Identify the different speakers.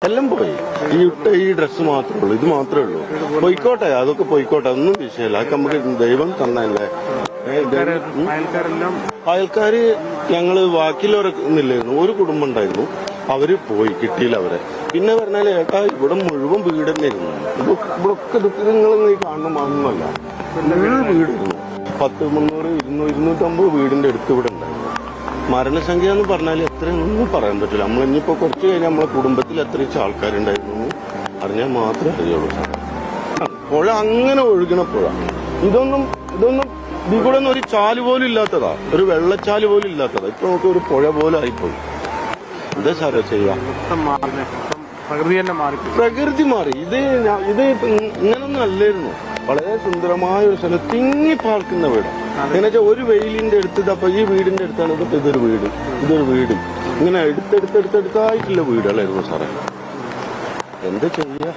Speaker 1: എല്ലാം പോയി. ഈ ഡ്രസ്സ് മാത്രമേ ഉള്ളൂ, ഇത് മാത്രമേ ഉള്ളൂ. പോയിക്കോട്ടെ, അതൊക്കെ പോയിക്കോട്ടെ, ഒന്നും വിഷയമല്ല. അതൊക്കെ നമുക്ക് ദൈവം തന്നല്ലേ. അയൽക്കാര് ഞങ്ങള് ബാക്കിയുള്ളവരൊന്നില്ലായിരുന്നു, ഒരു കുടുംബം ഉണ്ടായിരുന്നു, അവര് പോയി, കിട്ടിയില്ല അവരെ. പിന്നെ പറഞ്ഞാല് ഏട്ടാ ഇവിടെ മുഴുവൻ വീട് തന്നെ ഇരുന്നു. ഇവിടൊക്കെ നിങ്ങൾ കാണുന്ന മാനമല്ല, മുഴുവൻ വീടിരുന്നു. 10, 300, 200, 250 വീടിന്റെ അടുത്ത് ഇവിടെ ഉണ്ടായിരുന്നു. മരണസംഖ്യ എന്ന് പറഞ്ഞാൽ എത്രയൊന്നും പറയാൻ പറ്റില്ല. നമ്മൾ ഇനിയിപ്പോ കുറച്ച് കഴിഞ്ഞാൽ നമ്മളെ കുടുംബത്തിൽ എത്രയും ആൾക്കാരുണ്ടായിരുന്നു അറിഞ്ഞാൽ മാത്രമേ അറിയുള്ളൂ. പുഴ അങ്ങനെ ഒഴുകണ പുഴ, ഇതൊന്നും ഇവിടെ ഒരു ചാല് പോലും ഇല്ലാത്തതാ, ഒരു വെള്ളച്ചാല് പോലും ഇല്ലാത്തതാ. ഇപ്പൊ നമുക്ക് ഒരു പുഴ പോലെ ആയിപ്പോയി. എന്താ സാറേ ചെയ്യാം? പ്രകൃതി മാറി. ഇത് ഇങ്ങനൊന്നും അല്ലായിരുന്നു. വളരെ സുന്ദരമായ ഒരു സ്ഥലം, തിങ്ങിപ്പാർക്കുന്ന വീട്. എന്നു വെച്ചാൽ ഒരു വെയിലിന്റെ അടുത്ത് അപ്പൊ ഈ വീടിന്റെ അടുത്താണ് ഇതൊരു വീട് ഇങ്ങനെ എടുത്തെടുത്തായിട്ടുള്ള വീടുകളായിരുന്നു സാറേ. എന്താ ചെയ്യാ?